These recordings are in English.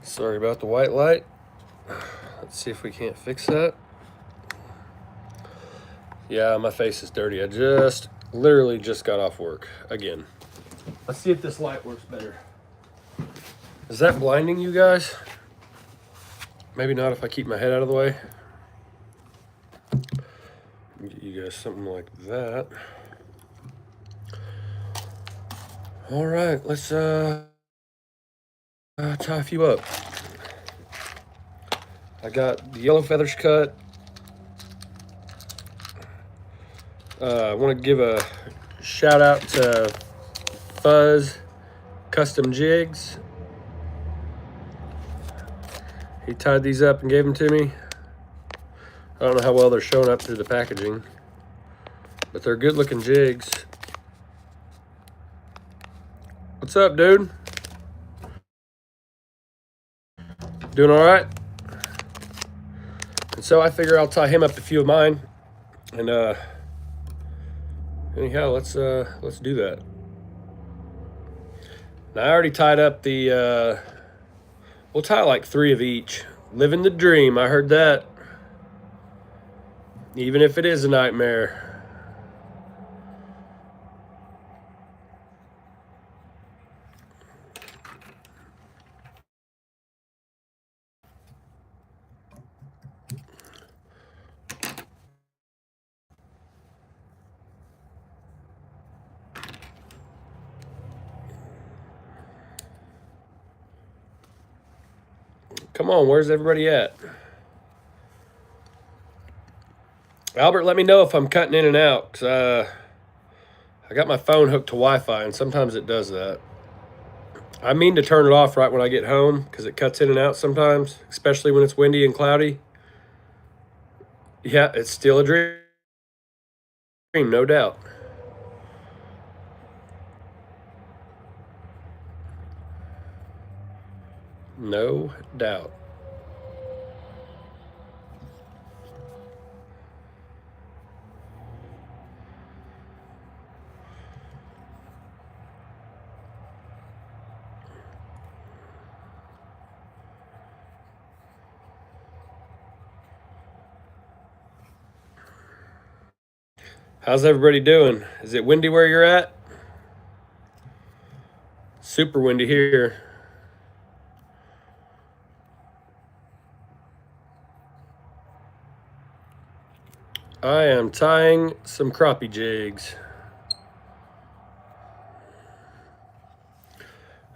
Sorry about the white light. Let's see if we can't fix that. Yeah, my face is dirty. I literally just got off work again. Let's see if this light works better. Is that blinding you guys? Maybe not if I keep my head out of the way. Get you guys something like that. All right, let's tie a few up. I got the yellow feathers cut. I want to give a shout out to Fuzz Custom Jigs. He tied these up and gave them to me. I don't know how well they're showing up through the packaging, but they're good looking jigs. What's up, dude? Doing all right? And so I figure I'll tie him up to a few of mine. And anyhow, let's do that. Now I already tied up the we'll tie like 3 of each. Living the dream, I heard that. Even if it is a nightmare. Come on, where's everybody at? Albert, let me know if I'm cutting in and out, because I got my phone hooked to Wi-Fi, and sometimes it does that. I mean to turn it off right when I get home, because it cuts in and out sometimes, especially when it's windy and cloudy. Yeah, it's still a dream, no doubt. No doubt. How's everybody doing? Is it windy where you're at? Super windy here. I am tying some crappie jigs.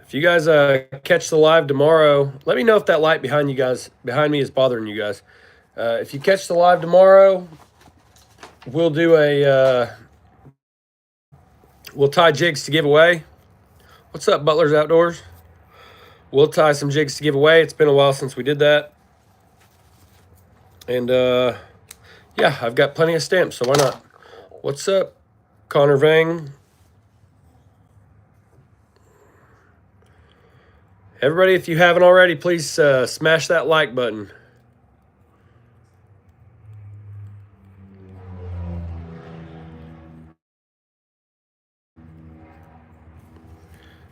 If you guys catch the live tomorrow, let me know if that light behind me is bothering you guys. If you catch the live tomorrow, we'll do we'll tie jigs to give away. What's up, Butler's Outdoors? We'll tie some jigs to give away. It's been a while since we did that. And yeah, I've got plenty of stamps, so why not? What's up, Connor Vang? Everybody, if you haven't already, please smash that like button.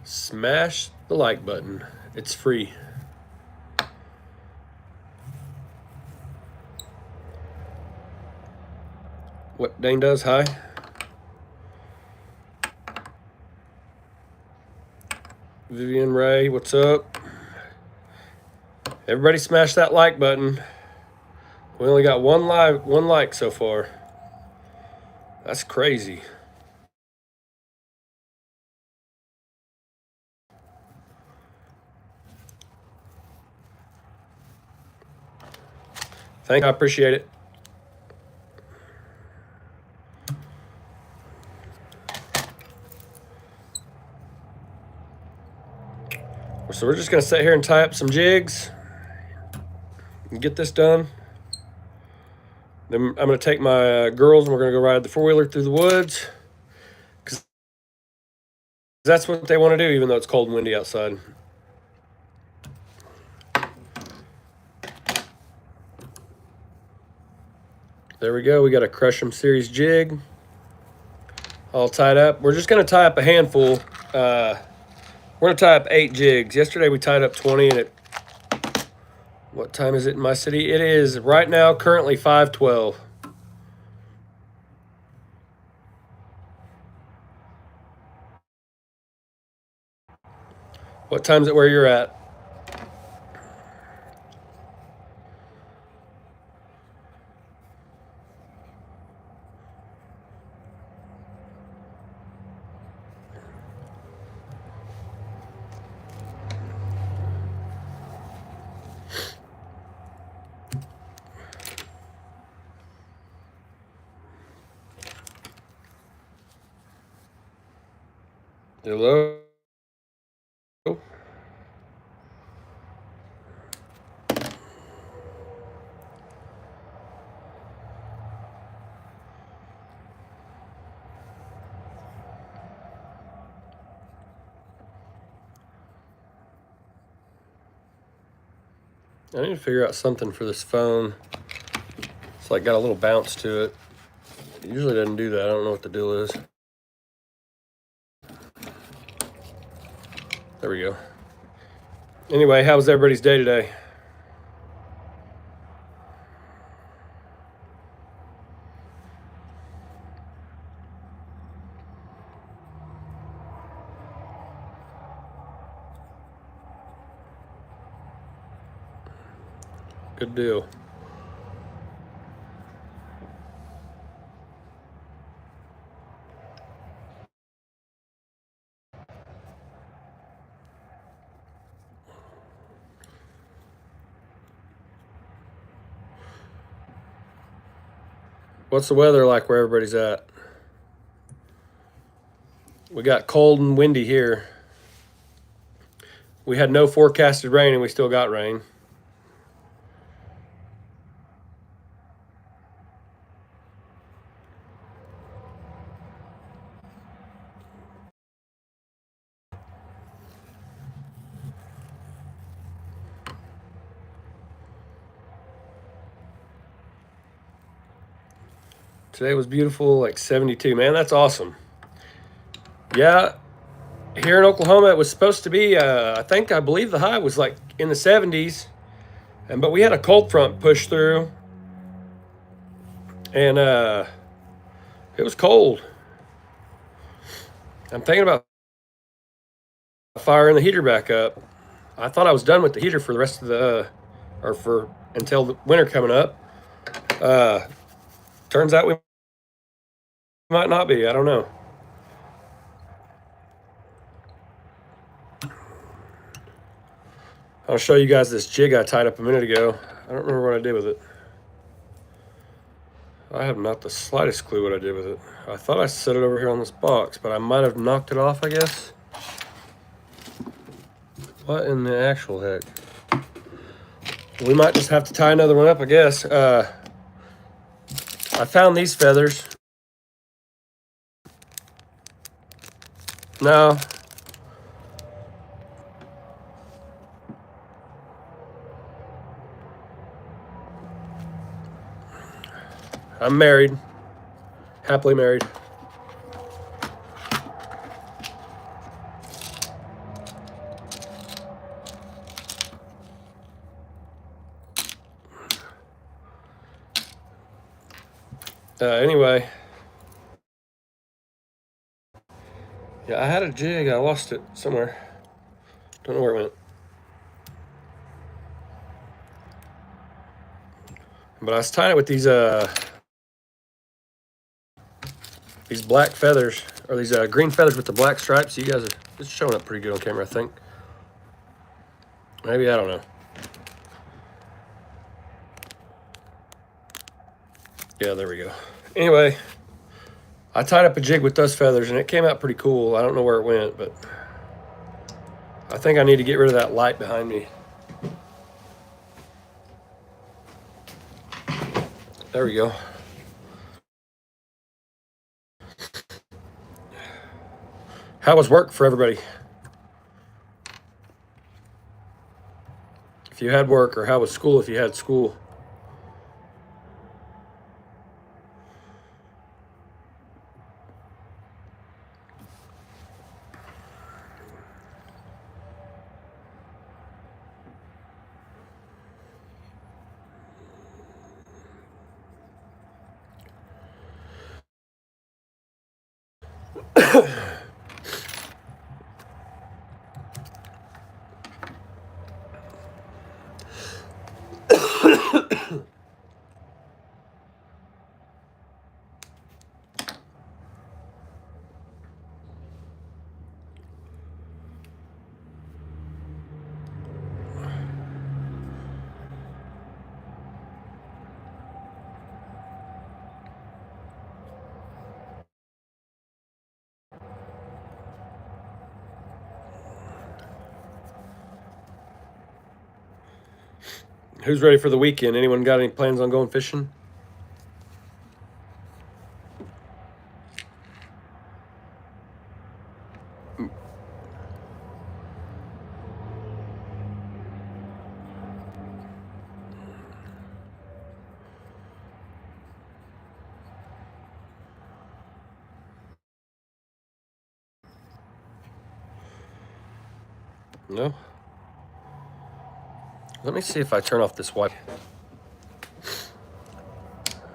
Smash the like button. It's free. What Dane does, hi. Vivian Ray, what's up? Everybody smash that like button. We only got one like so far. That's crazy. Thank you, I appreciate it. So we're just gonna sit here and tie up some jigs and get this done. Then I'm gonna take my girls and we're gonna go ride the 4-wheeler through the woods, because that's what they want to do, even though it's cold and windy outside. There we go. We got a Crush 'em Series jig all tied up. We're just gonna tie up a handful. We're gonna tie up 8 jigs. Yesterday we tied up 20 and What time is it in my city? It is right now currently 5:12. What time's it where you're at? Hello? I need to figure out something for this phone. It's like got a little bounce to it. It usually doesn't do that. I don't know what the deal is. There we go. Anyway, how was everybody's day today? Good deal. What's the weather like where everybody's at? We got cold and windy here. We had no forecasted rain and we still got rain. Today was beautiful, like 72. Man, that's awesome. Yeah, here in Oklahoma, it was supposed to be, I believe the high was like in the 70s. But we had a cold front push through. And it was cold. I'm thinking about firing the heater back up. I thought I was done with the heater for the rest of the, or for until the winter coming up. Turns out we might not be. I don't know. I'll show you guys this jig I tied up a minute ago. I don't remember what I did with it. I have not the slightest clue what I did with it. I thought I set it over here on this box, but I might have knocked it off, I guess. What in the actual heck? We might just have to tie another one up, I guess. I found these feathers. No. I'm married. Happily married. Anyway. Yeah, I had a jig. I lost it somewhere. Don't know where it went. But I was tying it with these black feathers, or these green feathers with the black stripes. You guys are, it's showing up pretty good on camera, I think. Maybe, I don't know. Yeah, there we go. Anyway, I tied up a jig with those feathers, and it came out pretty cool. I don't know where it went, but I think I need to get rid of that light behind me. There we go. How was work for everybody? If you had work, or how was school if you had school? Who's ready for the weekend? Anyone got any plans on going fishing? No? Let me see if I turn off this wipe.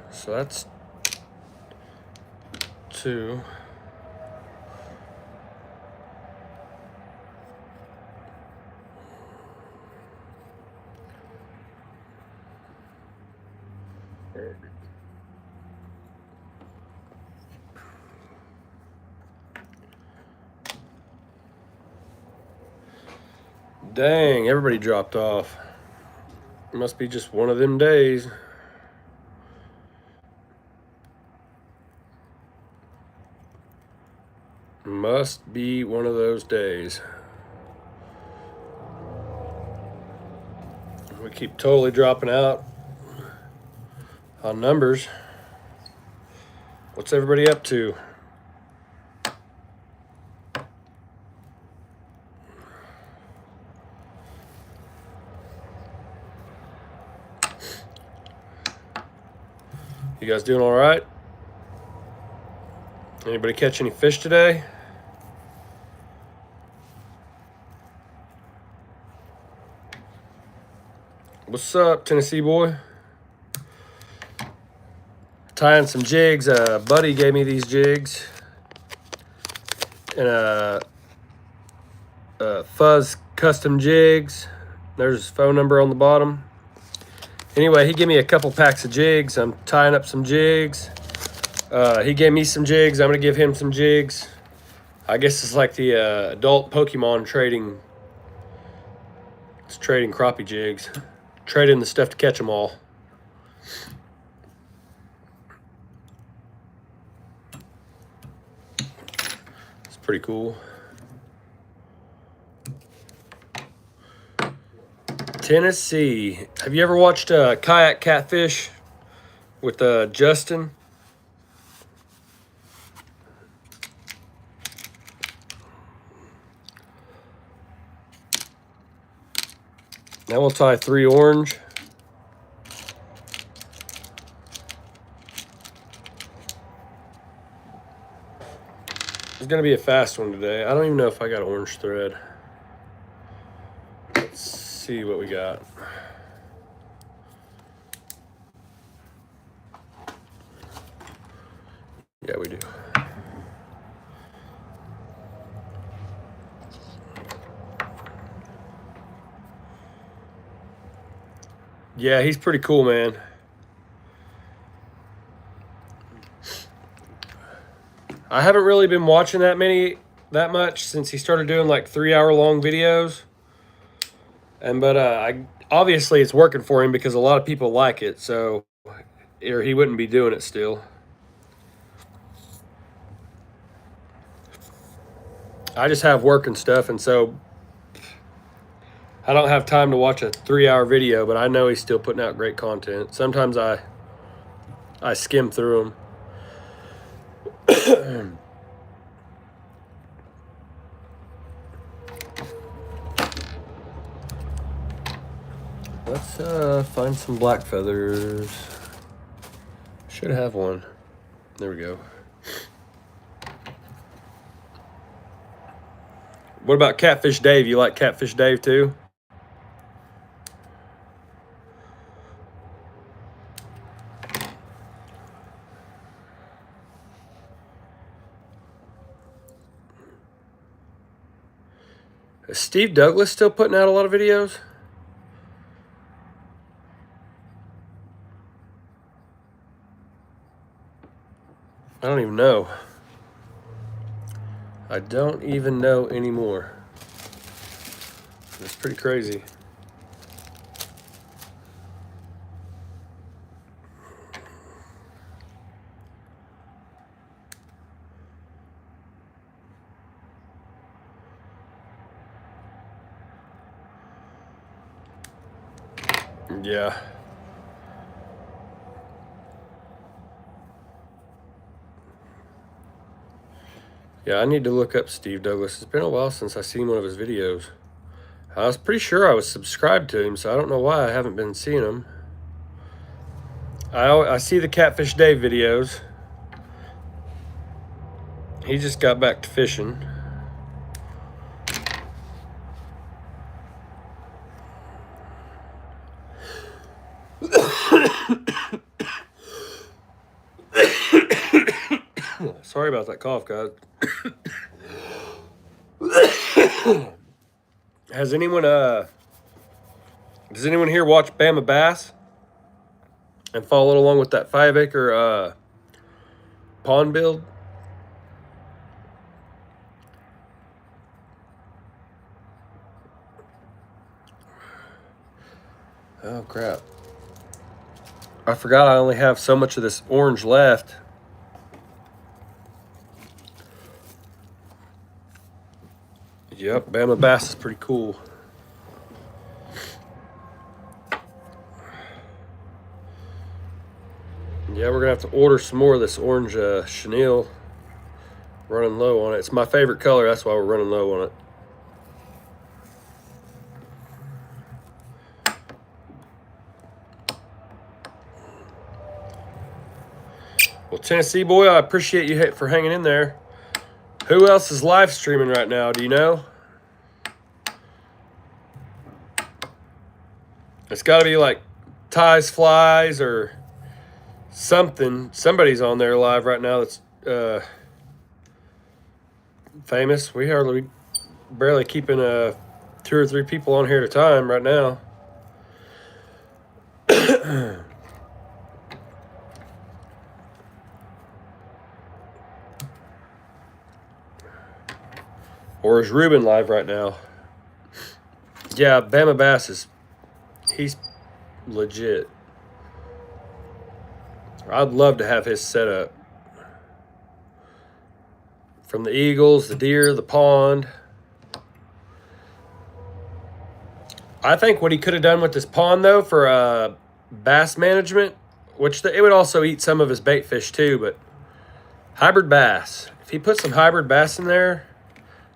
So that's 2. Dang, everybody dropped off. It must be just one of them days. Must be one of those days. We keep totally dropping out on numbers. What's everybody up to? You guys doing all right? Anybody catch any fish today? What's up, Tennessee boy? Tying some jigs. Buddy gave me these jigs. And Fuzz Custom Jigs. There's his phone number on the bottom. Anyway, he gave me a couple packs of jigs. I'm tying up some jigs. He gave me some jigs. I'm going to give him some jigs. I guess it's like the adult Pokemon trading. It's trading crappie jigs. Trading the stuff to catch them all. It's pretty cool. Tennessee. Have you ever watched Kayak Catfish with Justin? Now we'll tie 3 orange. It's going to be a fast one today. I don't even know if I got orange thread. Let's see what we got. Yeah, we do. Yeah, he's pretty cool, man. I haven't really been watching that much since he started doing like 3-hour-long videos. But obviously it's working for him because a lot of people like it, so or he wouldn't be doing it still. I just have work and stuff, and so I don't have time to watch a 3-hour video, but I know he's still putting out great content. Sometimes I skim through them. Let's find some black feathers. Should have one. There we go. What about Catfish Dave? You like Catfish Dave too? Steve Douglas still putting out a lot of videos? I don't even know. I don't even know anymore. It's pretty crazy. Yeah. Yeah, I need to look up Steve Douglas. It's been a while since I've seen one of his videos. I was pretty sure I was subscribed to him, so I don't know why I haven't been seeing him. I see the Catfish Dave videos. He just got back to fishing. Sorry about that cough, guys. Does anyone here watch Bama Bass and follow along with that 5-acre pond build? Oh crap. I forgot I only have so much of this orange left. Yep, Bama Bass is pretty cool. Yeah, we're going to have to order some more of this orange chenille. Running low on it. It's my favorite color, that's why we're running low on it. Well, Tennessee boy, I appreciate you for hanging in there. Who else is live streaming right now? Do you know? It's got to be like Ties Flies or something. Somebody's on there live right now that's famous. We barely keeping 2 or 3 people on here at a time right now. Or is Ruben live right now? Yeah, Bama Bass he's legit. I'd love to have his setup. From the eagles, the deer, the pond. I think what he could have done with this pond, though, for bass management, which it would also eat some of his bait fish too, but hybrid bass. If he put some hybrid bass in there,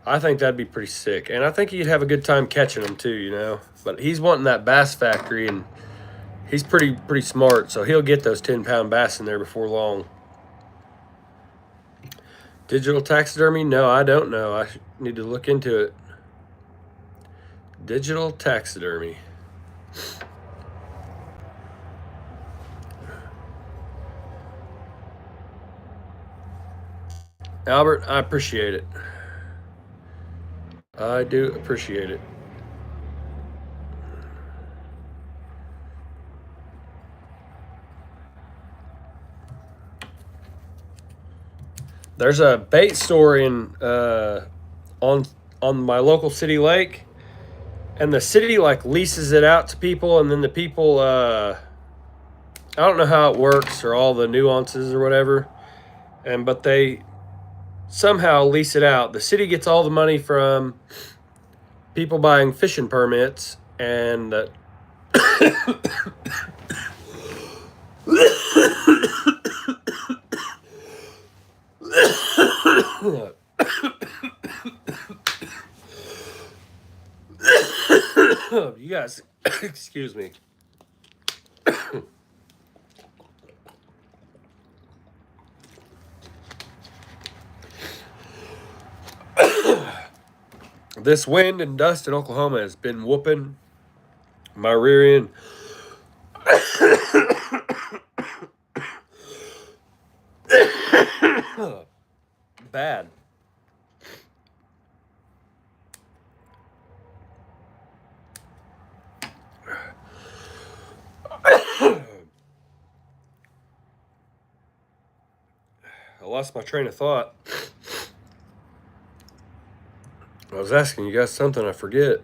I think that'd be pretty sick. And I think he'd have a good time catching them too, you know. But he's wanting that bass factory, and he's pretty smart, so he'll get those 10-pound bass in there before long. Digital taxidermy? No, I don't know. I need to look into it. Digital taxidermy. Albert, I appreciate it. I do appreciate it. There's a bait store in on my local city lake, and the city like leases it out to people, and then the people I don't know how it works or all the nuances or whatever, but they somehow lease it out. The city gets all the money from people buying fishing permits, and you guys, excuse me. This wind and dust in Oklahoma has been whooping my rear end. Bad. I lost my train of thought. I was asking you guys something, I forget.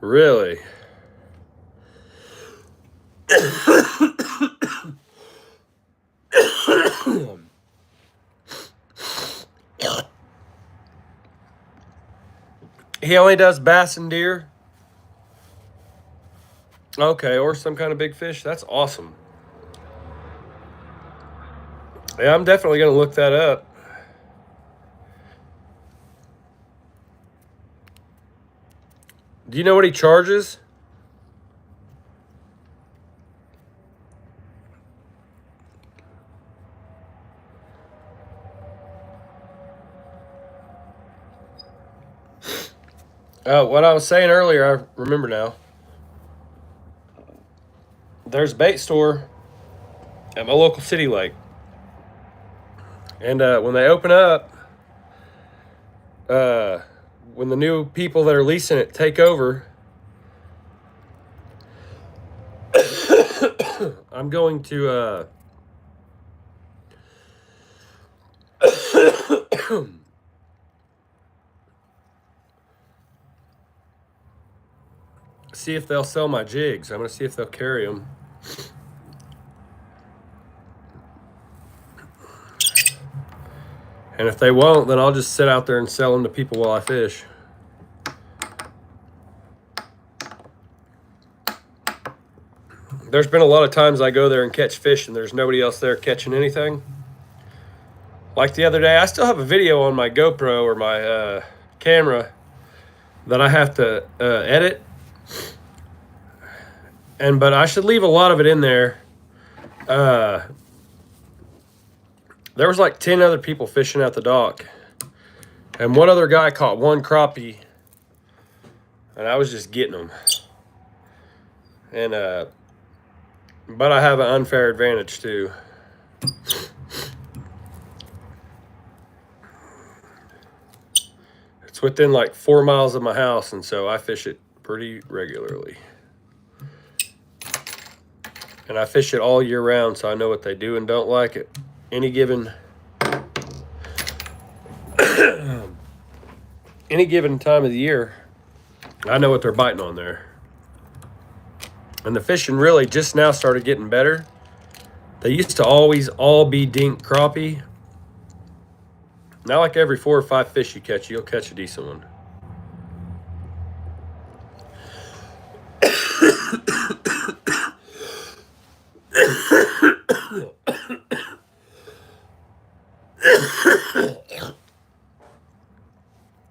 Really? He only does bass and deer? Okay, or some kind of big fish. That's awesome. Yeah, I'm definitely going to look that up. Do you know what he charges? What I was saying earlier, I remember now. There's a bait store at my local city lake. And when they open up, when the new people that are leasing it take over, I'm going to see if they'll sell my jigs. I'm going to see if they'll carry them. And if they won't, then I'll just sit out there and sell them to people while I fish. There's been a lot of times I go there and catch fish and there's nobody else there catching anything. Like the other day, I still have a video on my GoPro or my camera that I have to edit. But I should leave a lot of it in there. There was like 10 other people fishing at the dock. And one other guy caught one crappie. And I was just getting them. And, but I have an unfair advantage too. It's within like 4 miles of my house, and so I fish it pretty regularly. And I fish it all year round, so I know what they do and don't like it. Any given time of the year, I know what they're biting on there. And the fishing really just now started getting better. They used to always all be dink crappie. Now like every 4 or 5 fish you catch, you'll catch a decent one.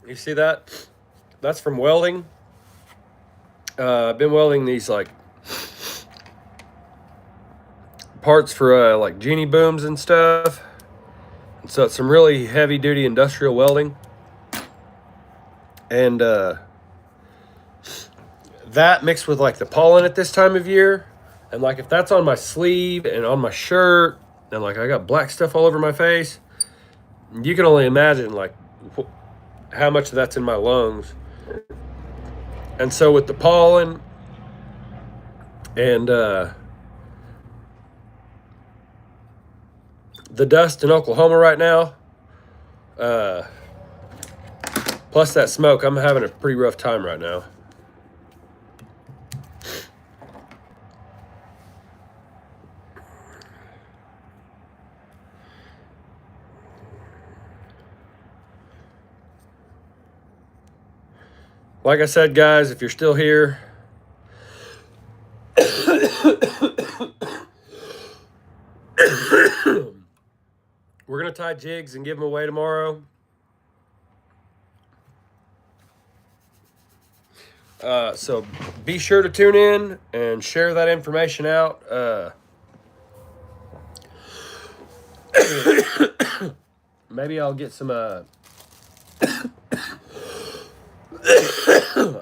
You see that? That's from welding. I've been welding these like parts for like genie booms and stuff. And so it's some really heavy duty industrial welding. And that mixed with like the pollen at this time of year. And like if that's on my sleeve and on my shirt and like I got black stuff all over my face, you can only imagine like how much of that's in my lungs. And so with the pollen and the dust in Oklahoma right now, plus that smoke, I'm having a pretty rough time right now. Like I said, guys, if you're still here, we're going to tie jigs and give them away tomorrow. So be sure to tune in and share that information out. Maybe I'll get some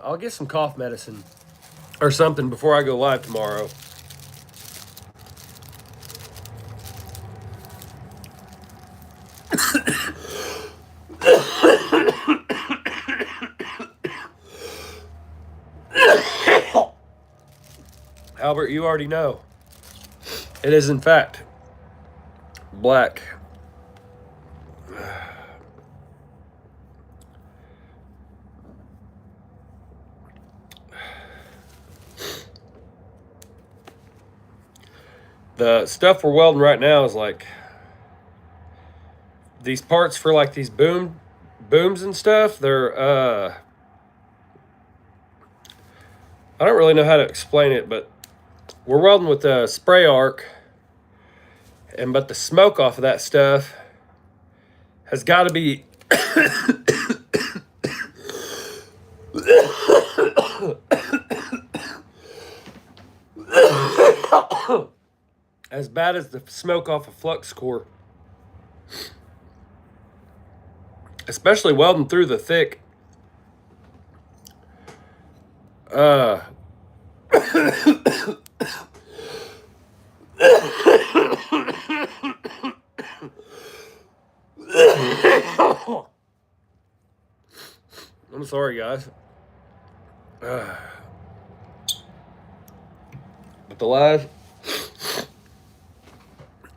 I'll get some cough medicine or something before I go live tomorrow. Albert, you already know. It is, in fact, black. The stuff we're welding right now is like these parts for like these booms and stuff. They're I don't really know how to explain it, but we're welding with a spray arc, but the smoke off of that stuff has got to be as bad as the smoke off a flux core. Especially welding through the thick I'm sorry, guys. But the live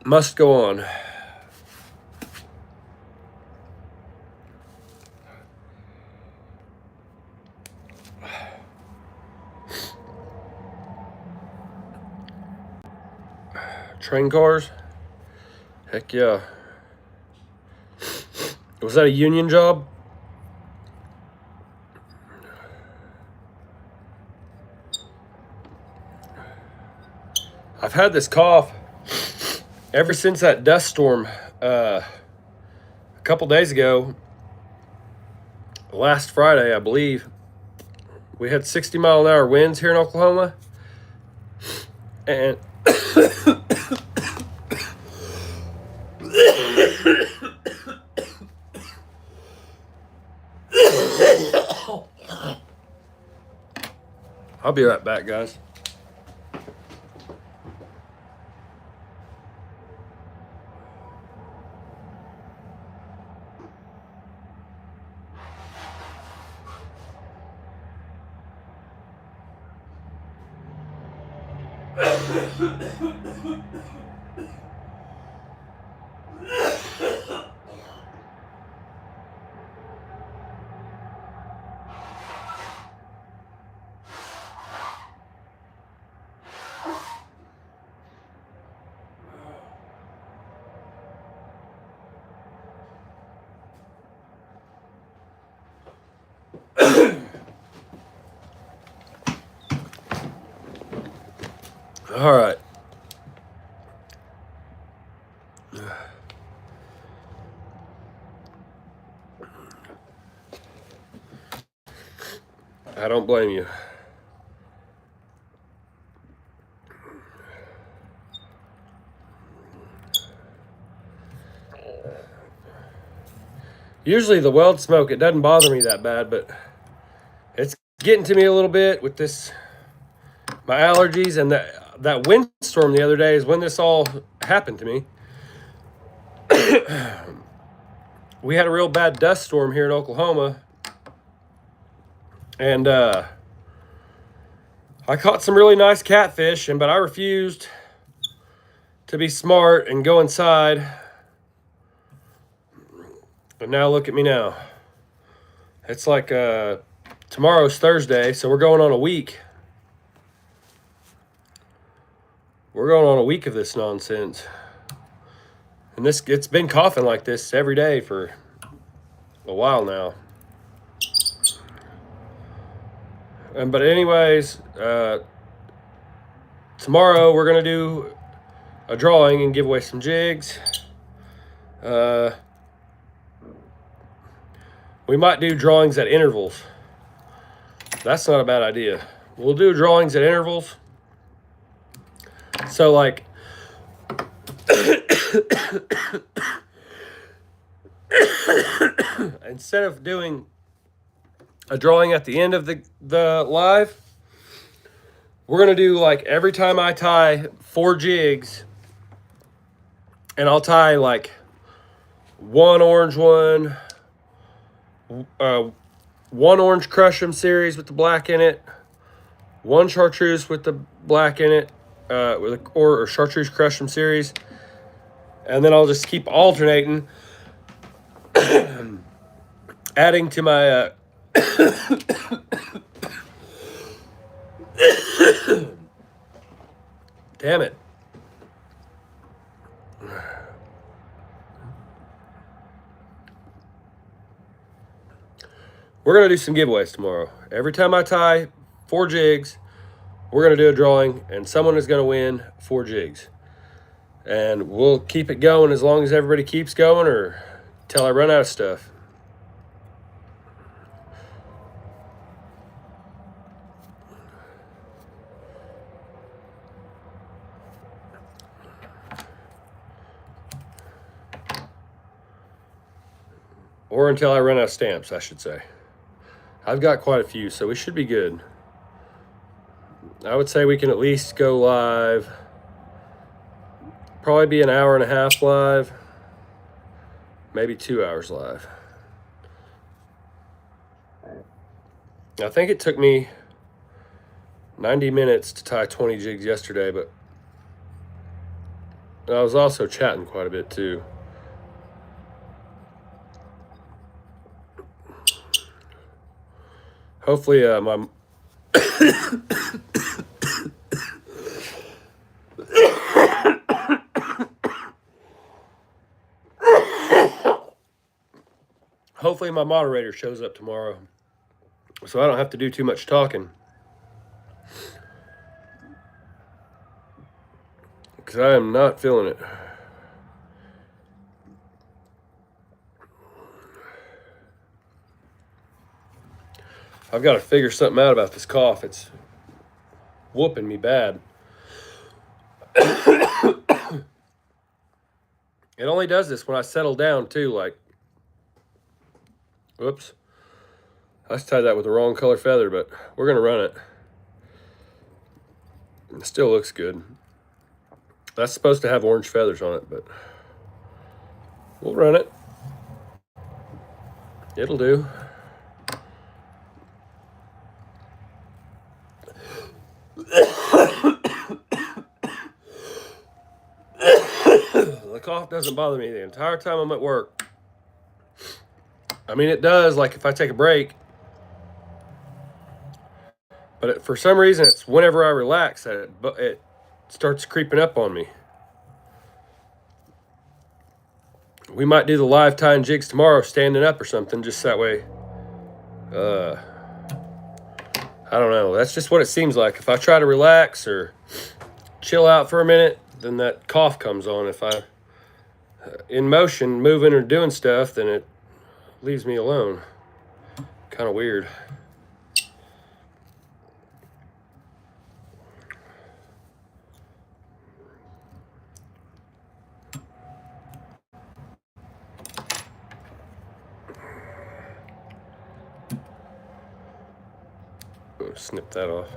must go on. Train cars? Heck yeah. Was that a union job? I've had this cough ever since that dust storm a couple days ago. Last Friday, I believe. We had 60-mile-an-hour winds here in Oklahoma. And I'll be right back, guys. All right. I don't blame you. Usually the weld smoke, it doesn't bother me that bad, but it's getting to me a little bit with this, my allergies, and that windstorm the other day is when this all happened to me. We had a real bad dust storm here in Oklahoma, and I caught some really nice catfish, but I refused to be smart and go inside. But now look at me now. It's like tomorrow's Thursday, so we're going on a week. We're going on a week of this nonsense. And it's been coughing like this every day for a while now. But anyways, tomorrow we're going to do a drawing and give away some jigs. We might do drawings at intervals. That's not a bad idea. We'll do drawings at intervals. So like instead of doing a drawing at the end of the live, we're going to do like every time I tie 4 jigs, and I'll tie like one orange one, one orange crush 'em series with the black in it, one chartreuse with the black in it, or chartreuse crush from series, and then I'll just keep alternating, adding to my damn it. We're going to do some giveaways tomorrow. Every time I tie 4 jigs, we're going to do a drawing, and someone is going to win 4 jigs. And we'll keep it going as long as everybody keeps going, or till I run out of stuff. Or until I run out of stamps, I should say. I've got quite a few, so we should be good. I would say we can at least go live. Probably be an hour and a half live. Maybe 2 hours live. I think it took me 90 minutes to tie 20 jigs yesterday, but I was also chatting quite a bit too. Hopefully my hopefully my moderator shows up tomorrow, so I don't have to do too much talking. Because I am not feeling it. I've got to figure something out about this cough. It's whooping me bad. It only does this when I settle down too, like, whoops. I tied that with the wrong color feather, but we're going to run it. It still looks good. That's supposed to have orange feathers on it, but we'll run it. It'll do. The cough doesn't bother me the entire time I'm at work. I mean, it does, like if I take a break. But for some reason, it's whenever I relax that it starts creeping up on me. We might do the live tying jigs tomorrow standing up or something, just that way. I don't know. That's just what it seems like. If I try to relax or chill out for a minute, then that cough comes on. If I in motion, moving or doing stuff, then it leaves me alone. Kind of weird. Snip that off.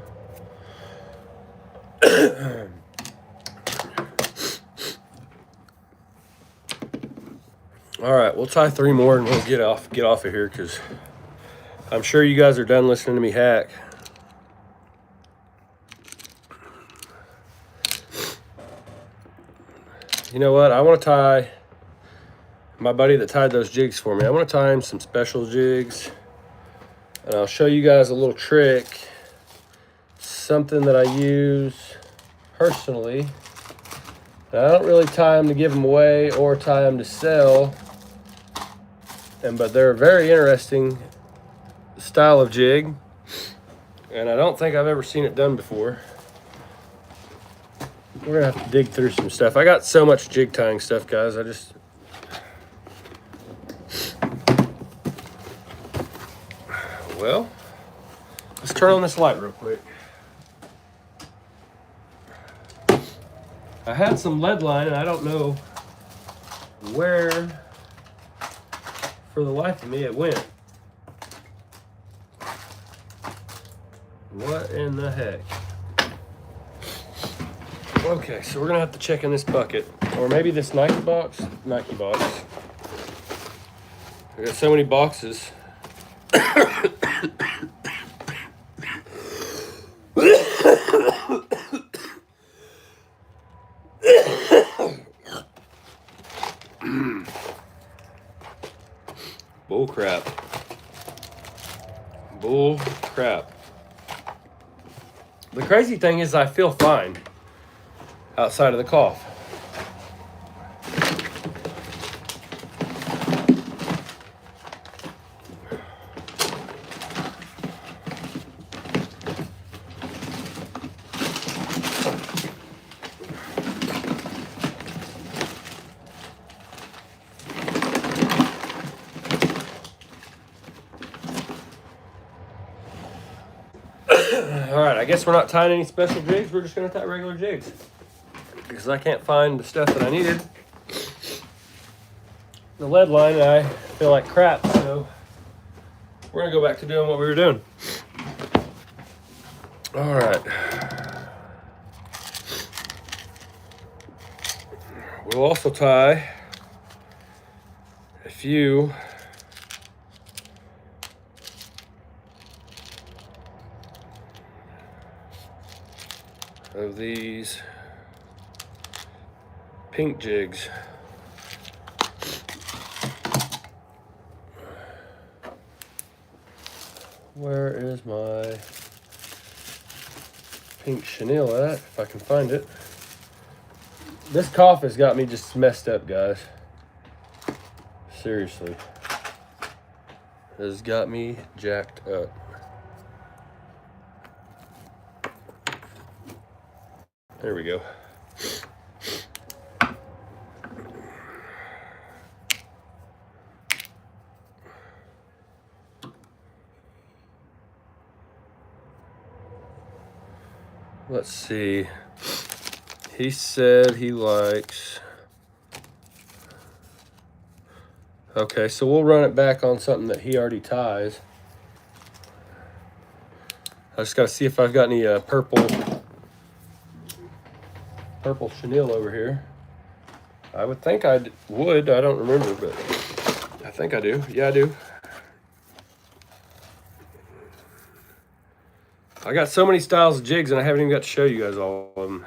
All right, we'll tie 3 more and we'll get off of here, because I'm sure you guys are done listening to me hack. You know what? I want to tie my buddy that tied those jigs for me. I want to tie him some special jigs, and I'll show you guys a little trick. Something that I use personally. Now, I don't really tie them to give them away or tie them to sell, but they're a very interesting style of jig, and I don't think I've ever seen it done before. We're gonna have to dig through some stuff. I got so much jig tying stuff, guys. Well, let's turn on this light real quick. I had some lead line, and I don't know where, for the life of me, it went. What in the heck? Okay, so we're gonna have to check in this bucket, or maybe this Nike box. I got so many boxes. Bull crap. Bull crap. The crazy thing is I feel fine outside of the cough. Alright, I guess we're not tying any special jigs. We're just going to tie regular jigs. Because I can't find the stuff that I needed. The lead line, and I feel like crap, so we're going to go back to doing what we were doing. Alright. We'll also tie a few of these pink jigs. Where is my pink chenille at, if I can find it? This cough has got me just messed up, guys. Seriously. It has got me jacked up. There we go. Let's see. He said he likes... Okay, so we'll run it back on something that he already ties. I just gotta see if I've got any purple chenille over here. I would think I would. I don't remember, but I think I do. Yeah, I do. I got so many styles of jigs, and I haven't even got to show you guys all of them.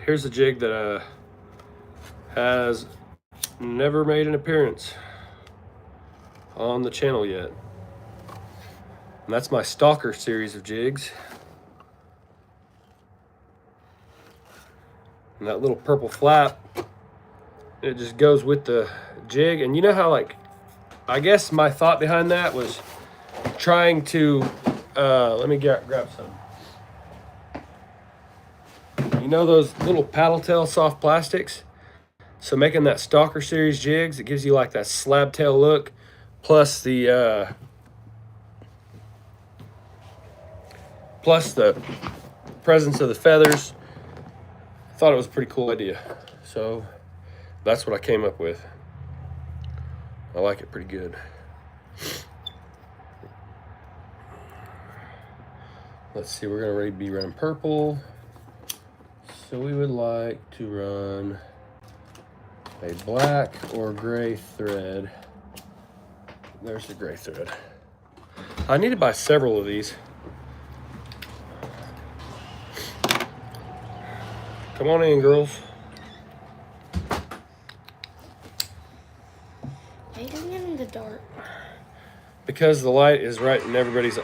Here's a jig that has never made an appearance on the channel yet. And that's my Stalker series of jigs. And that little purple flap, it just goes with the jig. And you know how, like, I guess my thought behind that was trying to, let me grab some. You know those little paddle tail soft plastics? So making that Stalker series jigs, it gives you like that slab tail look, plus the presence of the feathers. I thought it was a pretty cool idea. So that's what I came up with. I like it pretty good. Let's see, we're gonna be running purple. So we would like to run a black or gray thread. There's the gray thread. I need to buy several of these. Come on in, girls. Why are you doing it in the dark? Because the light is right in everybody's...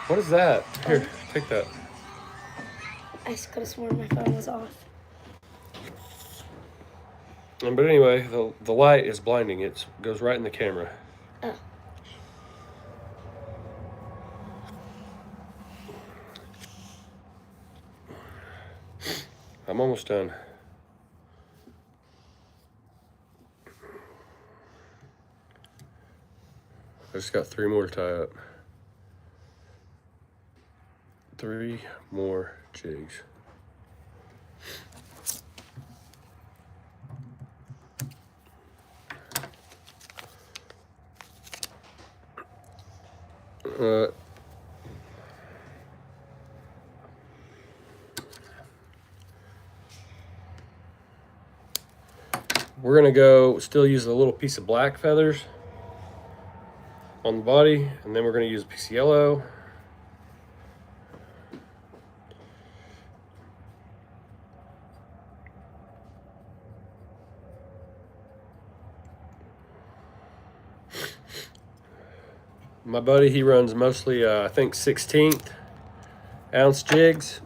What is that? Here, take that. I just could have sworn my phone was off. But anyway, the light is blinding. It goes right in the camera. Oh. I'm almost done. I just got 3 more to tie up. 3 more jigs. We're gonna go still use a little piece of black feathers on the body, and then we're gonna use a piece of yellow. My buddy, he runs mostly, I think, 16th ounce jigs.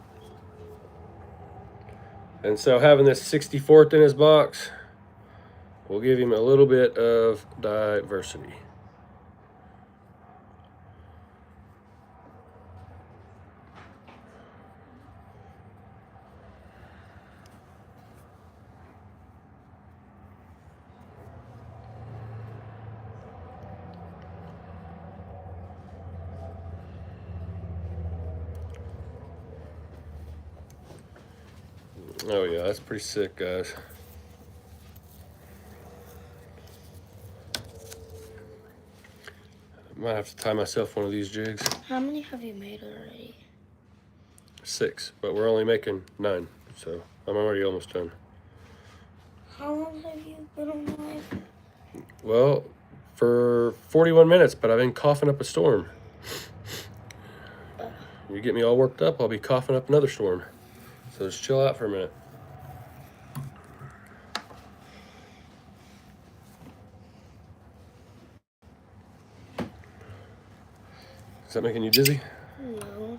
And so having this 64th in his box will give him a little bit of diversity. Oh yeah, that's pretty sick, guys. Might have to tie myself one of these jigs. How many have you made already? 6, but we're only making 9, so I'm already almost done. How long have you been on live? Well, for 41 minutes, but I've been coughing up a storm. You get me all worked up, I'll be coughing up another storm. So just chill out for a minute. Is that making you dizzy? No.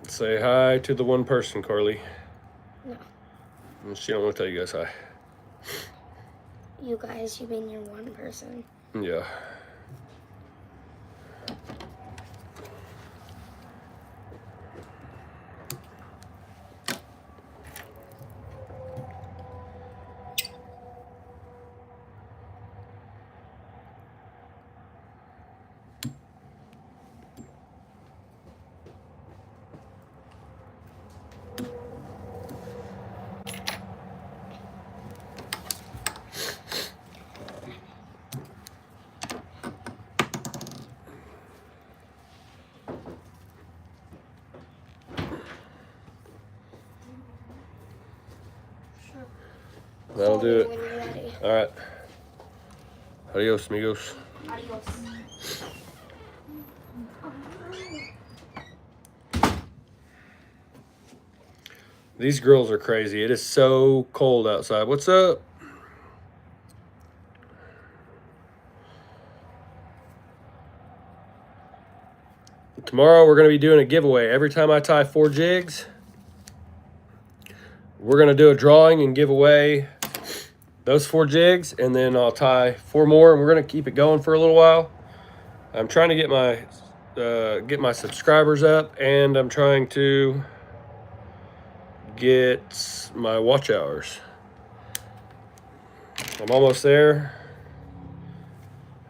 Say hi to the one person, Carly. No. And she don't want to tell you guys hi. You guys, you mean you're one person. Yeah. That'll do it. When you're ready. All right. Adios, amigos. Adios. These girls are crazy. It is so cold outside. What's up? Tomorrow we're going to be doing a giveaway. Every time I tie 4 jigs, we're going to do a drawing and give away those 4 jigs, and then I'll tie 4 more, and we're going to keep it going for a little while. I'm trying to get my subscribers up, and I'm trying to get my watch hours. I'm almost there,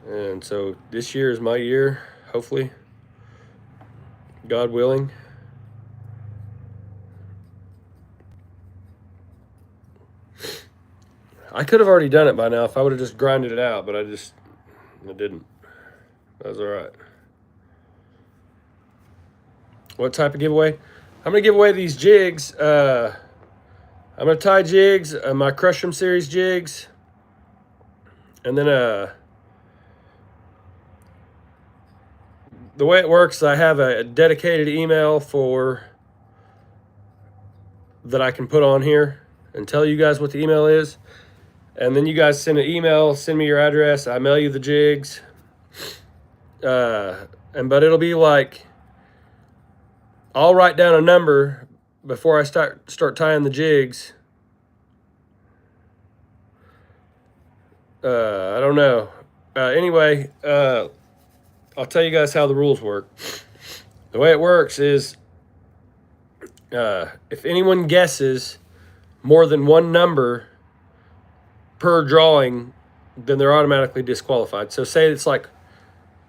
and so this year is my year, hopefully, God willing. I could have already done it by now if I would have just grinded it out, but I didn't. That was all right. What type of giveaway? I'm going to give away these jigs. I'm going to tie jigs, my Crush 'em series jigs. And then the way it works, I have a dedicated email that I can put on here and tell you guys what the email is. And then you guys send an email, send me your address, I mail you the jigs. But it'll be like, I'll write down a number before I start tying the jigs. I don't know. Anyway, I'll tell you guys how the rules work. The way it works is, if anyone guesses more than one number per drawing, then they're automatically disqualified. So say it's like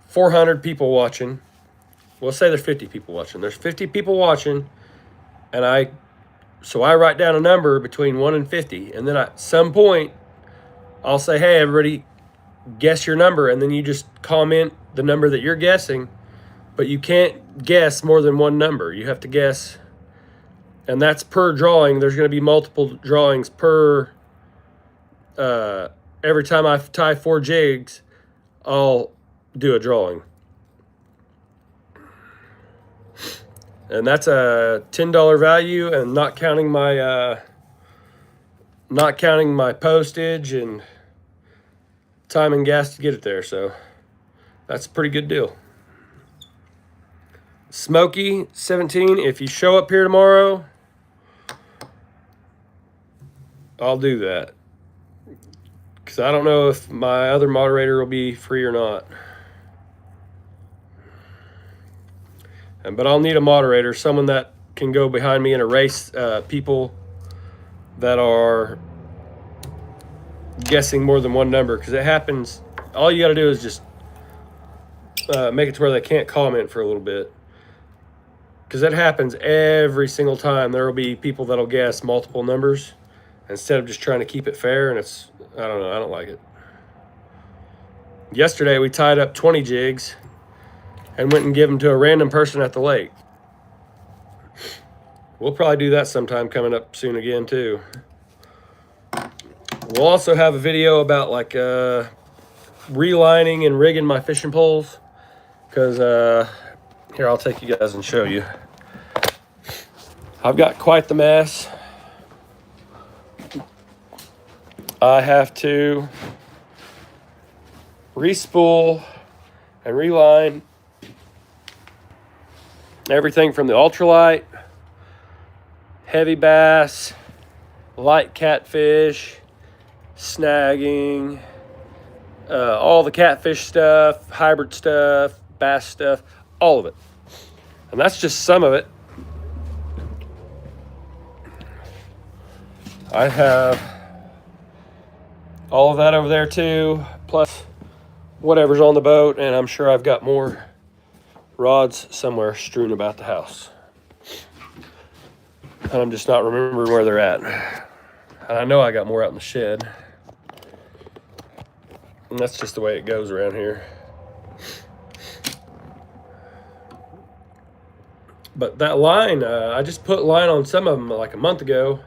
400 people watching. Well, say there's 50 people watching. There's 50 people watching, and so I write down a number between 1 and 50, and then at some point, I'll say, hey, everybody, guess your number, and then you just comment the number that you're guessing, but you can't guess more than one number. You have to guess, and that's per drawing. There's going to be multiple drawings per, every time I tie 4 jigs, I'll do a drawing. And that's a $10 value, and not counting my postage and time and gas to get it there. So That's a pretty good deal. Smokey 17, if you show up here tomorrow, I'll do that. Because I don't know if my other moderator will be free or not. But I'll need a moderator, someone that can go behind me and erase people that are guessing more than one number. Because it happens, all you got to do is just make it to where they can't comment for a little bit. Because that happens every single time. There will be people that'll guess multiple numbers instead of just trying to keep it fair, and it's, I don't know, I don't like it. Yesterday we tied up 20 jigs and went and gave them to a random person at the lake. We'll probably do that sometime coming up soon again too. We'll also have a video about like relining and rigging my fishing poles, because here, I'll take you guys and show you. I've got quite the mess. I have to re-spool and reline everything from the ultralight, heavy bass, light catfish, snagging, all the catfish stuff, hybrid stuff, bass stuff, all of it. And that's just some of it. I have all of that over there too, plus whatever's on the boat, and I'm sure I've got more rods somewhere strewn about the house. And I'm just not remembering where they're at. And I know I got more out in the shed. And that's just the way it goes around here. But that line, I just put line on some of them like a month ago.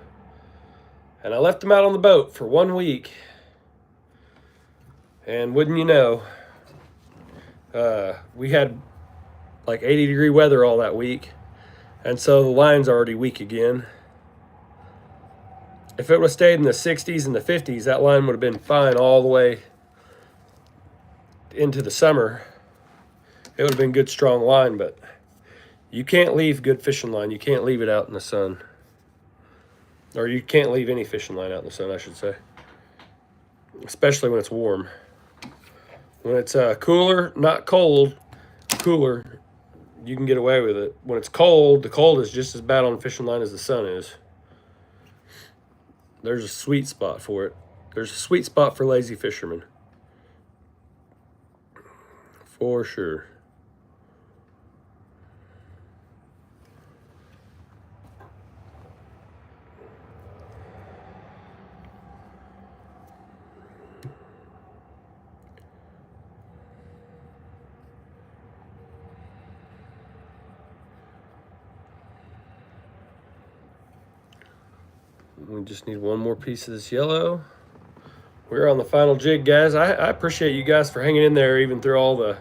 And I left them out on the boat for 1 week. And wouldn't you know, we had like 80-degree weather all that week. And so the line's already weak again. If it would have stayed in the 60s and the 50s, that line would have been fine all the way into the summer. It would have been good, strong line, but you can't leave good fishing line. You can't leave it out in the sun. Or you can't leave any fishing line out in the sun, I should say. Especially when it's warm. When it's cooler, not cold, cooler, you can get away with it. When it's cold, the cold is just as bad on the fishing line as the sun is. There's a sweet spot for it. There's a sweet spot for lazy fishermen. For sure. We just need one more piece of this yellow. We're on the final jig, guys. I appreciate you guys for hanging in there even through all the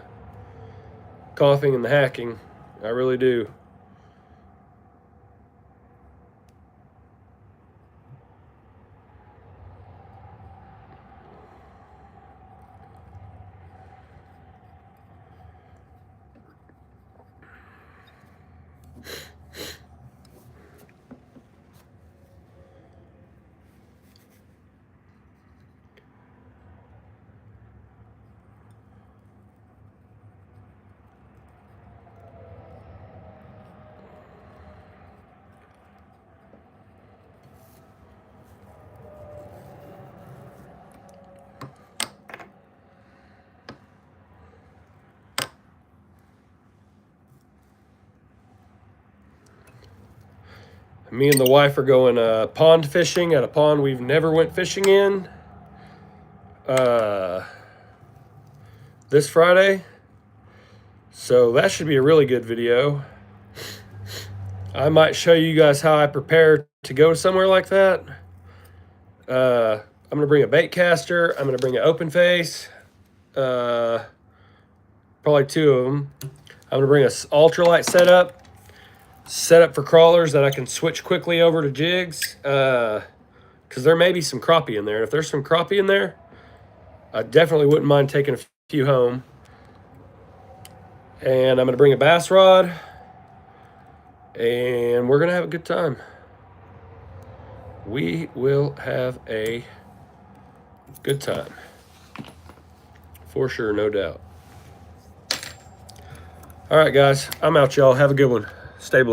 coughing and the hacking. I really do. Me and the wife are going pond fishing at a pond we've never went fishing in this Friday. So that should be a really good video. I might show you guys how I prepare to go somewhere like that. I'm going to bring a bait caster. I'm going to bring an open face. Probably 2 of them. I'm going to bring a ultralight setup. Set up for crawlers that I can switch quickly over to jigs, because there may be some crappie in there. If there's some crappie in there, I definitely wouldn't mind taking a few home. And I'm going to bring a bass rod. And we're going to have a good time. We will have a good time. For sure, no doubt. All right, guys. I'm out, y'all. Have a good one. Stay blessed.